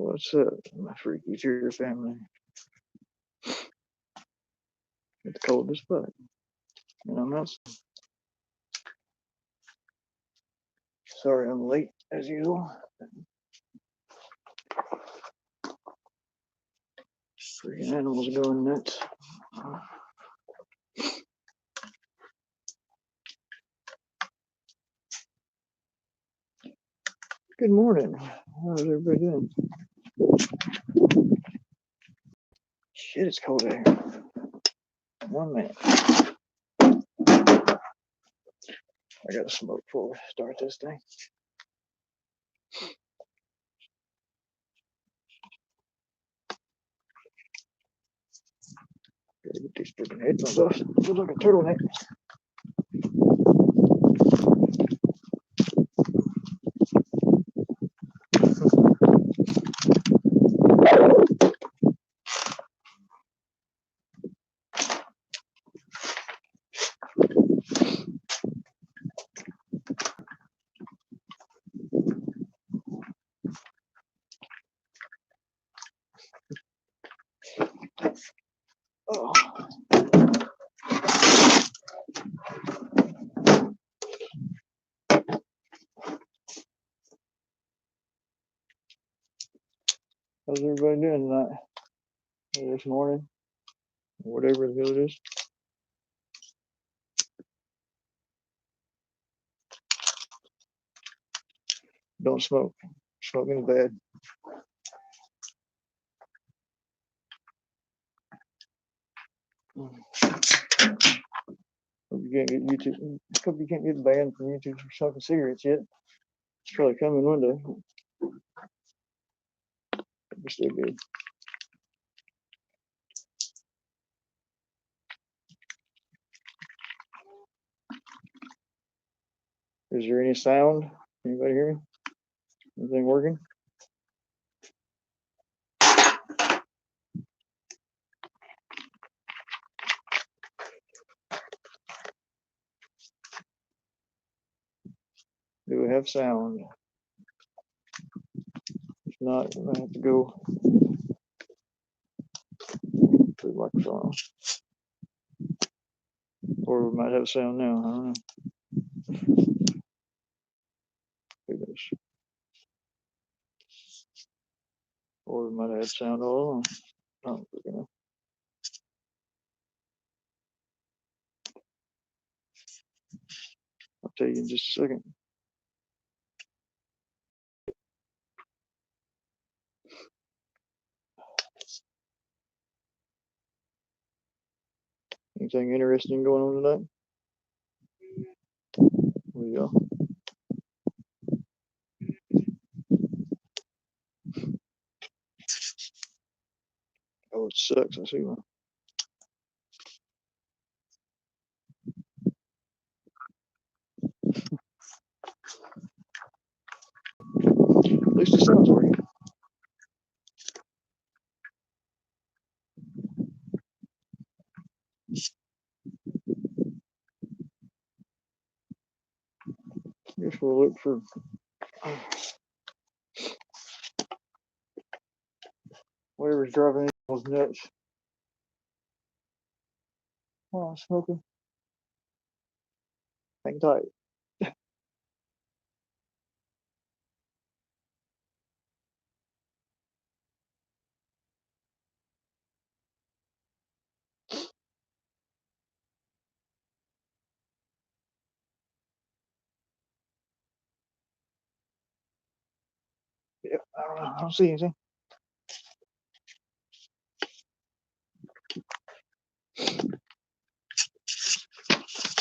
What's up, my freaky cheer family? It's cold as fuck. And I'm outside. Sorry I'm late, as usual. Freaking animals going nuts. Good morning. How's everybody doing? Shit, it's cold out here. 1 minute. I gotta smoke before we start this thing. Gotta get these freaking headphones off. Feels like a turtleneck. Oh. How's everybody doing tonight? Or this morning? Whatever the hell it is. Don't smoke. Smoking's bad. Hope you can't get YouTube. Hope you can't get banned from YouTube for smoking cigarettes yet. It's probably coming one day. We're still good. Is there any sound? Anybody hear me? Anything working? Do we have sound? If not, I'm gonna have to go to the microphone. Or we might have sound now. I don't know. Who knows? Or we might have had sound all along. I don't freaking know. I'll tell you in just a second. Anything interesting going on tonight? There we go. Oh, it sucks. I see one. At least it sounds working. Guess we'll look for whatever's driving those nuts. Oh, I'm smoking. Hang tight. Yeah, I don't know. I don't see anything.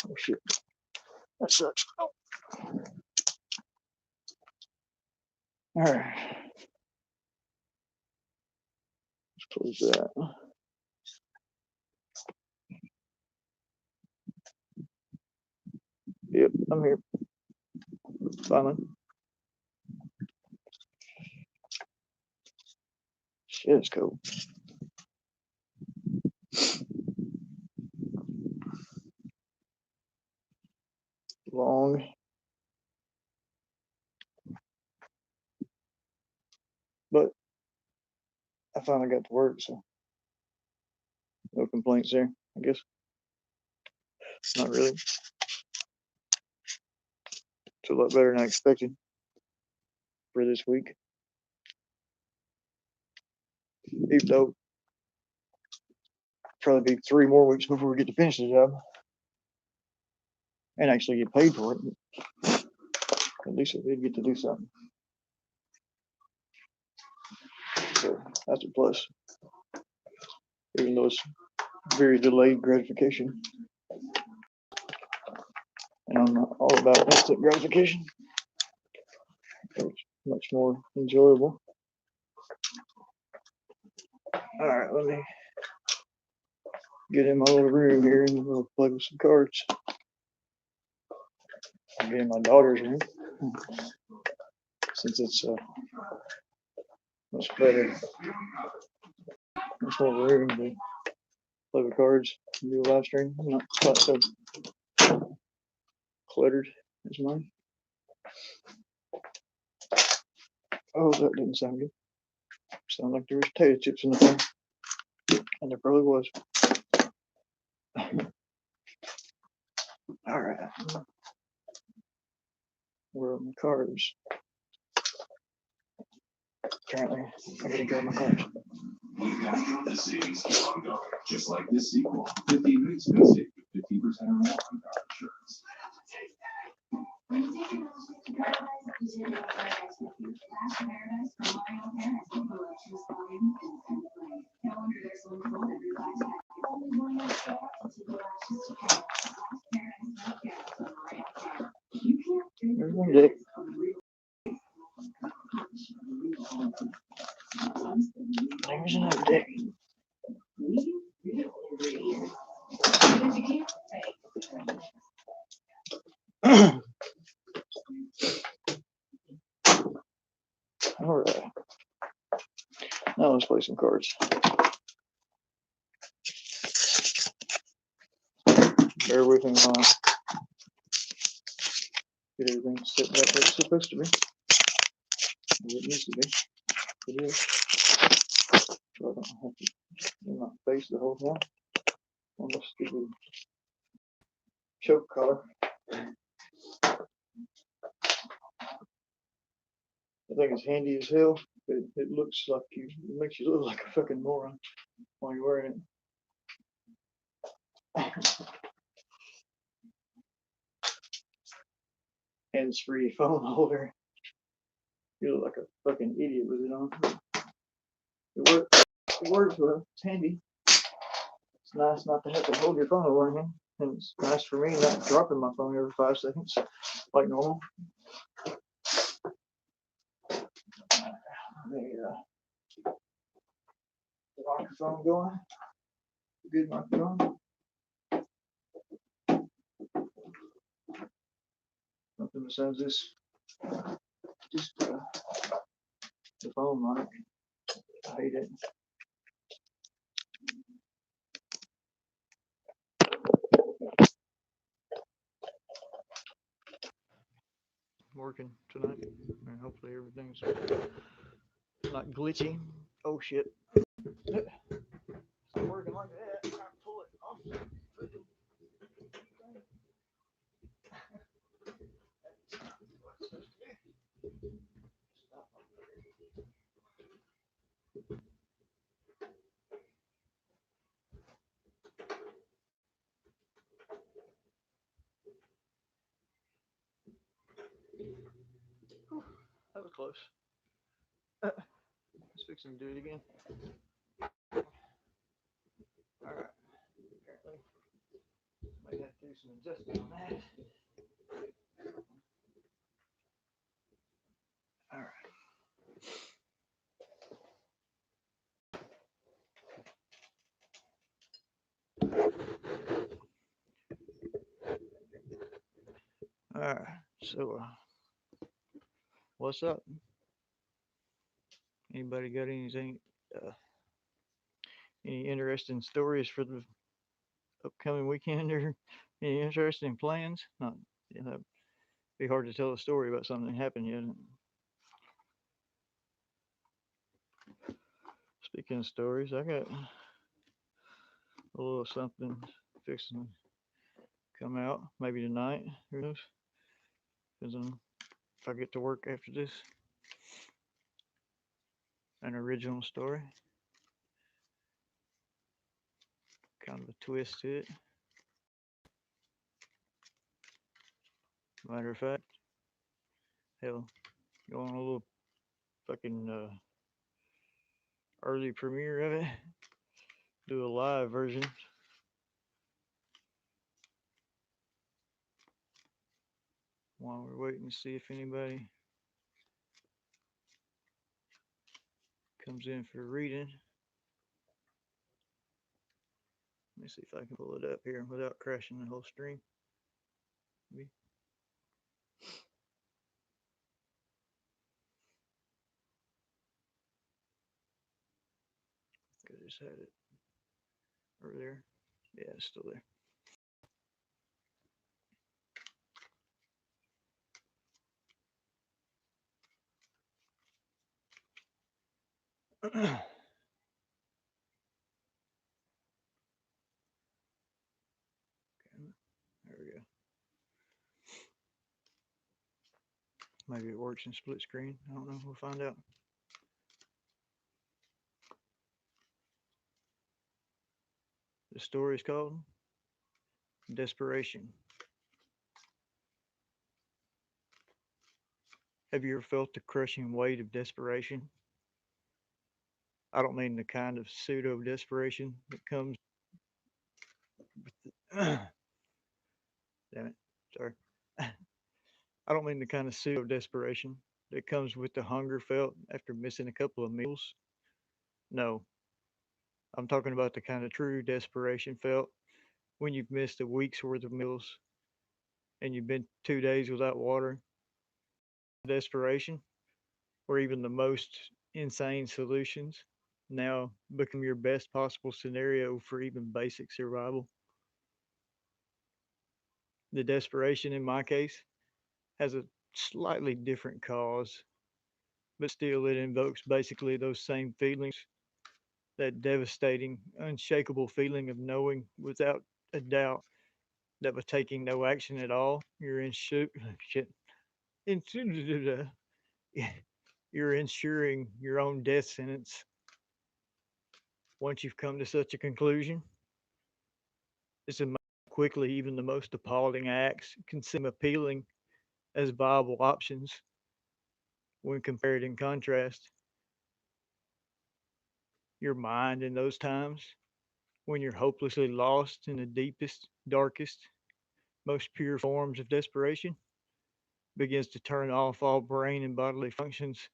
Oh shit. That sucks. Oh. All right. Let's close that. Yep, I'm here. Finally. Shit, it's cold. Long. But I finally got to work, so no complaints there, I guess. Not really. It's a lot better than I expected for this week. Even though probably be 3 more weeks before we get to finish the job and actually get paid for it. At least I did get to do something. So that's a plus. Even though it's very delayed gratification. And I'm not all about instant gratification. It's much more enjoyable. Alright, let me get in my little room here and we'll play with some cards. I'll get in my daughter's room since it's much better. Much more room to play with cards and do a live stream. I'm not quite so cluttered as mine. Oh, that didn't sound good. Sound like there was potato chips in the thing. And there probably was. Alright. Where are my cards? Apparently, I gotta grab my cards. The savings keep on going, just like this sequel. 15 minutes ago, save 15% or more on car insurance. There's one deck. There's another deck. Alright. Now let's play some cards. Bear with me while I get everything set back where it's supposed to be. As it needs to be. It is. So I don't have to in my face the whole time on this stupid choke collar. I think it's handy as hell, but it looks like it makes you look like a fucking moron while you're wearing it. Hands-free phone holder. You look like a fucking idiot with it on. It works well. It's handy. It's nice not to have to hold your phone in one hand. And it's nice for me not dropping my phone every 5 seconds like normal. The microphone going. Good microphone. Nothing besides this. Just the phone mic. I hate it. Working tonight, and hopefully everything's not glitchy. Oh shit. It's not working like that. I can't pull it off. That was close. Let's fix and do it again. Alright. Apparently, might have to do some adjusting on that. Alright. Alright, so what's up? Anybody got anything, any interesting stories for the upcoming weekend or any interesting plans? Not, it'd be hard to tell a story about something that happened yet. Speaking of stories, I got a little something fixing to come out maybe tonight. Who knows? Depends on if I get to work after this. An original story, kind of a twist to it. Matter of fact, hell, you want a little fucking early premiere of it? Do a live version while we're waiting to see if anybody comes in for reading. Let me see if I can pull it up here without crashing the whole stream. Maybe. I just had it earlier. Yeah, it's still there. There we go. Maybe it works in split screen. I don't know. We'll find out. The story is called Desperation. Have you ever felt the crushing weight of desperation? I don't mean the kind of pseudo desperation that comes with the, damn it, sorry. I don't mean the kind of pseudo desperation that comes with the hunger felt after missing a couple of meals. No, I'm talking about the kind of true desperation felt when you've missed a week's worth of meals and you've been 2 days without water. Desperation, where even the most insane solutions now become your best possible scenario for even basic survival. The desperation in my case has a slightly different cause, but still it invokes basically those same feelings, that devastating, unshakable feeling of knowing without a doubt that by taking no action at all, you're in shit. In, you're ensuring your own death sentence. Once you've come to such a conclusion, it's amazing how quickly even the most appalling acts can seem appealing as viable options when compared in contrast. Your mind in those times, when you're hopelessly lost in the deepest, darkest, most pure forms of desperation, begins to turn off all brain and bodily functions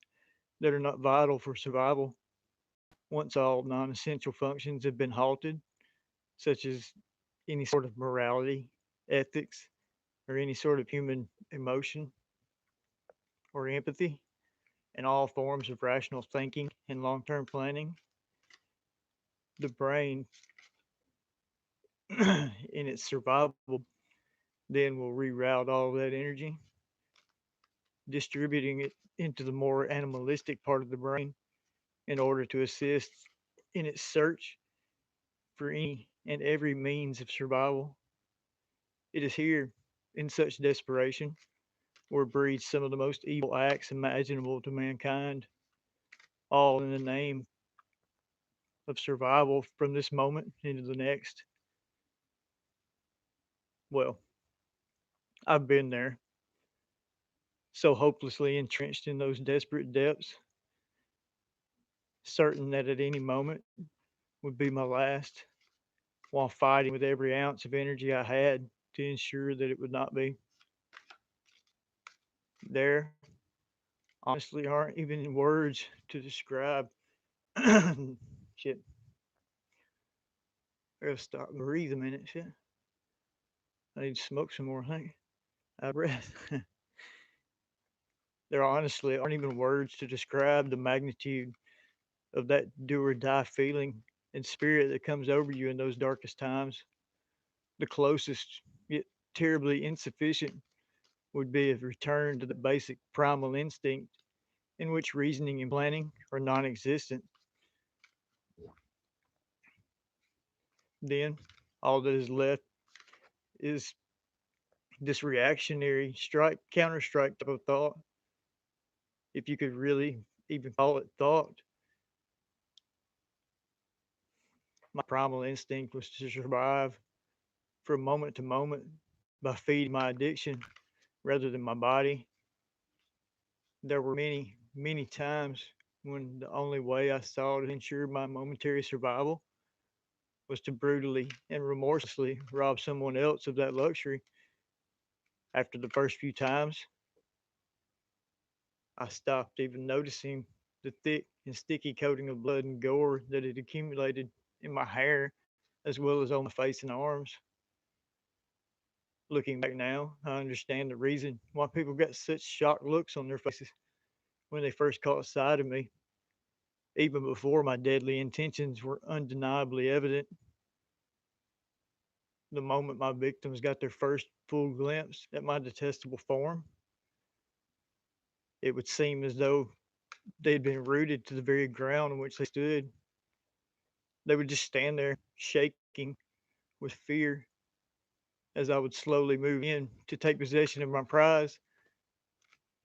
that are not vital for survival. Once all non essential functions have been halted, such as any sort of morality, ethics, or any sort of human emotion or empathy, and all forms of rational thinking and long term planning, the brain, in its survival, then will reroute all of that energy, distributing it into the more animalistic part of the brain in order to assist in its search for any and every means of survival. It is here, in such desperation, where breeds some of the most evil acts imaginable to mankind, all in the name of survival from this moment into the next. Well, I've been there, so hopelessly entrenched in those desperate depths, certain that at any moment would be my last, while fighting with every ounce of energy I had to ensure that it would not be. There, honestly, aren't even words to describe. Shit, I gotta stop and breathe a minute. Shit, I need to smoke some more. I think. Out of breath. There honestly aren't even words to describe the magnitude of that do or die feeling and spirit that comes over you in those darkest times. The closest, yet terribly insufficient, would be a return to the basic primal instinct in which reasoning and planning are non existent. Then all that is left is this reactionary strike, counter strike type of thought, if you could really even call it thought. My primal instinct was to survive from moment to moment by feeding my addiction rather than my body. There were many, many times when the only way I saw to ensure my momentary survival was to brutally and remorselessly rob someone else of that luxury. After the first few times, I stopped even noticing the thick and sticky coating of blood and gore that had accumulated in my hair as well as on my face and arms. Looking back now, I understand the reason why people got such shocked looks on their faces when they first caught sight of me, even before my deadly intentions were undeniably evident. The moment my victims got their first full glimpse at my detestable form, it would seem as though they'd been rooted to the very ground on which they stood. They would just stand there, shaking with fear as I would slowly move in to take possession of my prize.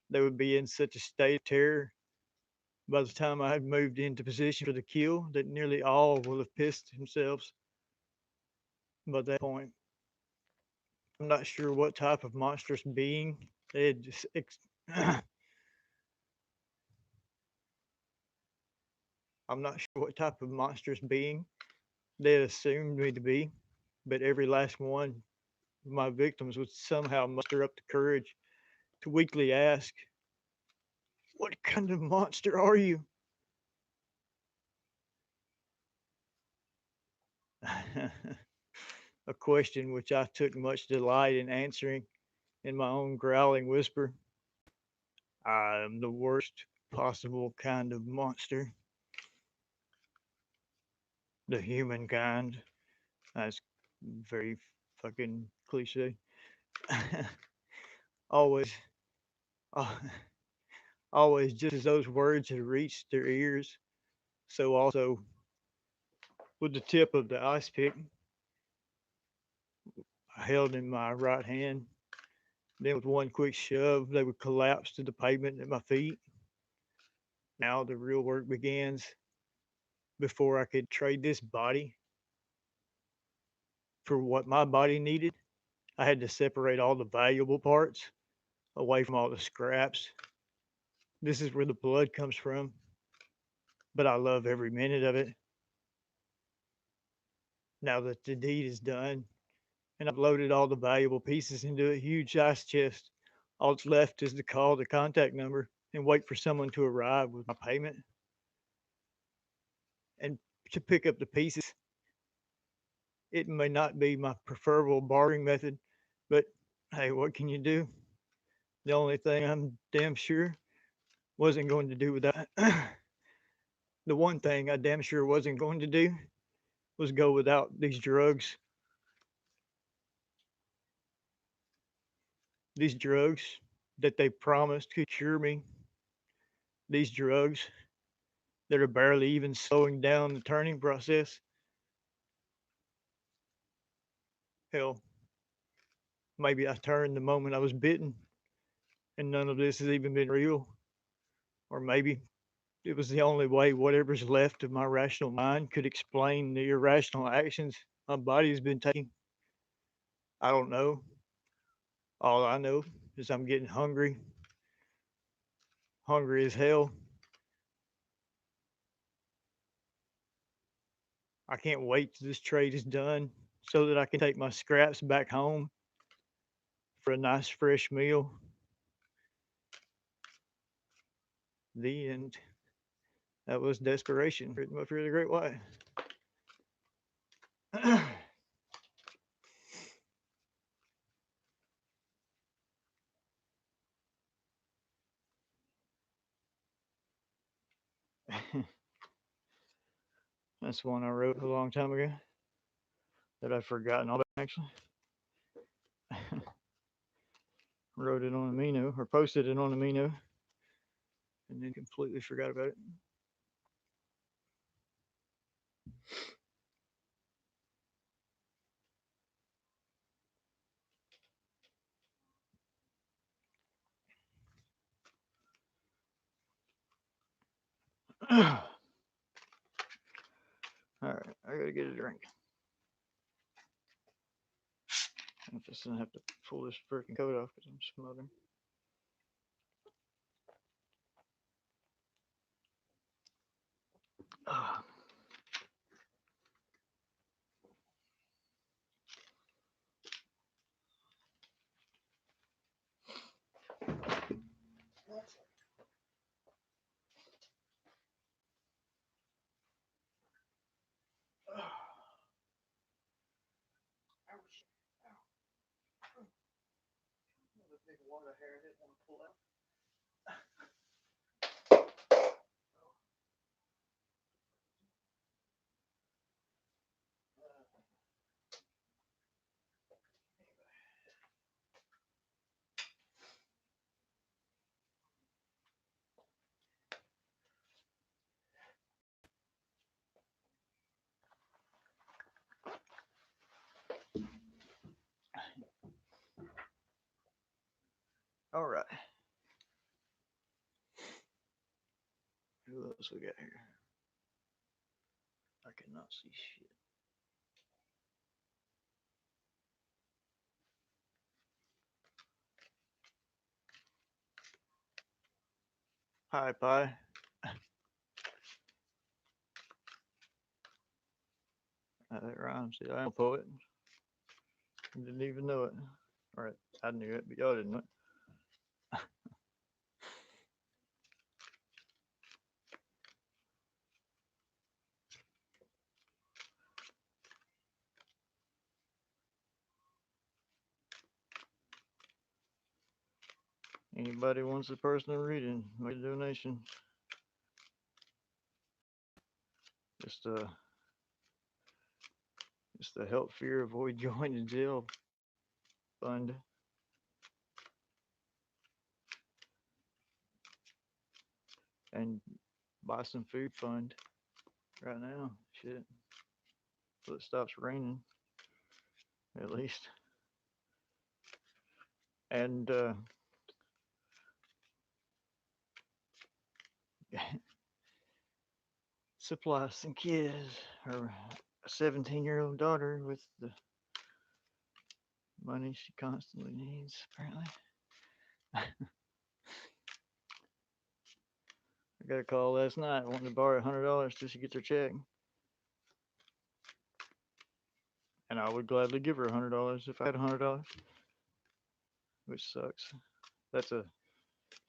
They would be in such a state of terror by the time I had moved into position for the kill that nearly all will have pissed themselves by that point. I'm not sure what type of monstrous being they had just I'm not sure what type of monstrous being they had assumed me to be, but every last one of my victims would somehow muster up the courage to weakly ask, "What kind of monster are you?" A question which I took much delight in answering in my own growling whisper. I am the worst possible kind of monster, the human kind. That's very fucking cliche. always, uh, always, just as those words had reached their ears, so also with the tip of the ice pick I held in my right hand. Then, with one quick shove, they would collapse to the pavement at my feet. Now the real work begins. Before I could trade this body for what my body needed, I had to separate all the valuable parts away from all the scraps. This is where the blood comes from, but I love every minute of it. Now that the deed is done and I've loaded all the valuable pieces into a huge ice chest, all that's left is to call the contact number and wait for someone to arrive with my payment and to pick up the pieces. It may not be my preferable bartering method, but hey, what can you do? The only thing I'm damn sure wasn't going to do with that. The one thing I damn sure wasn't going to do was go without these drugs. These drugs that they promised could cure me. These drugs that are barely even slowing down the turning process. Hell, maybe I turned the moment I was bitten and none of this has even been real. Or maybe it was the only way whatever's left of my rational mind could explain the irrational actions my body's been taking. I don't know. All I know is I'm getting hungry, hungry as hell. I can't wait till this trade is done so that I can take my scraps back home for a nice fresh meal. The end. That was desperation written by Fear the Great White. That's one I wrote a long time ago that I've forgotten all about actually. Wrote it on Amino or posted it on Amino and then completely forgot about it. All right, I gotta get a drink. I'm just gonna have to pull this freaking coat off because I'm smothering. Ah. Big water hair I didn't want to pull out. All right. Who else we got here? I cannot see shit. Hi, Pie. That rhymes. See, I'm a poet. I didn't even know it. All right, I knew it, but y'all didn't know it. Anybody wants a personal reading, make a donation. Just to help fear avoid going to jail fund. And buy some food fund right now. Shit. So it stops raining. At least. And supply some kids or a 17-year-old daughter with the money she constantly needs, apparently. I got a call last night wanting to borrow $100 till she gets her check. And I would gladly give her $100 if I had $100, which sucks. That's a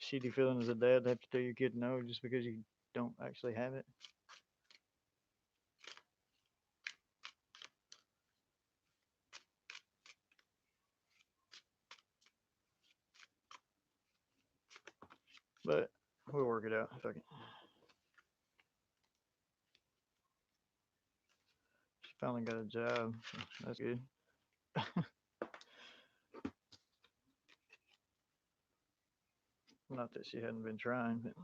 shitty feeling as a dad to have to tell your kid no just because you don't actually have it. But we'll work it out. Fuck it. She finally got a job. So that's good. Not that she hadn't been trying, but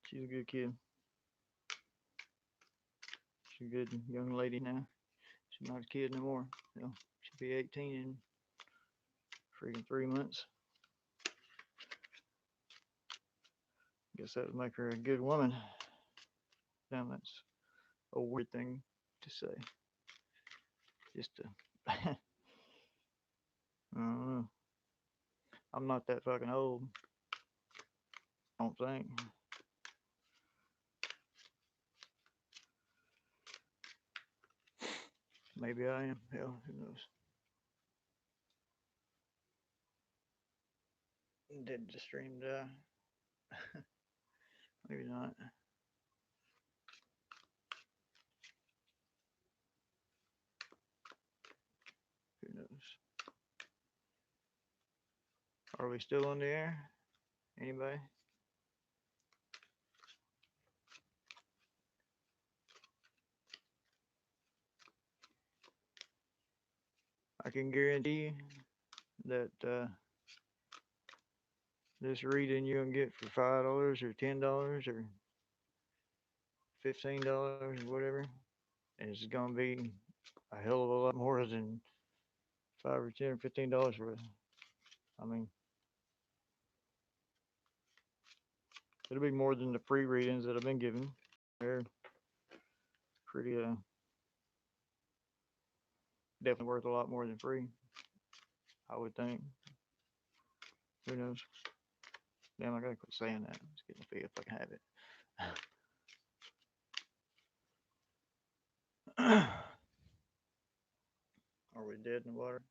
she's a good kid. She's a good young lady now. She's not a kid no more. You know, she'll be 18 in freaking 3 months. Guess that would make her a good woman. Damn, that's a weird thing to say. Just to, I don't know. I'm not that fucking old. I don't think. Maybe I am. Hell, who knows? Did the stream die? Maybe not. Who knows? Are we still on the air? Anybody? I can guarantee that this reading you're gonna get for $5 or $10 or $15 or whatever is gonna be a hell of a lot more than $5 or $10 or $15 worth. I mean, It'll be more than the free readings that I've been given. They're pretty definitely worth a lot more than free, I would think. Who knows? Damn, I gotta quit saying that. Let's get the fee if I can have it. Are we dead in the water?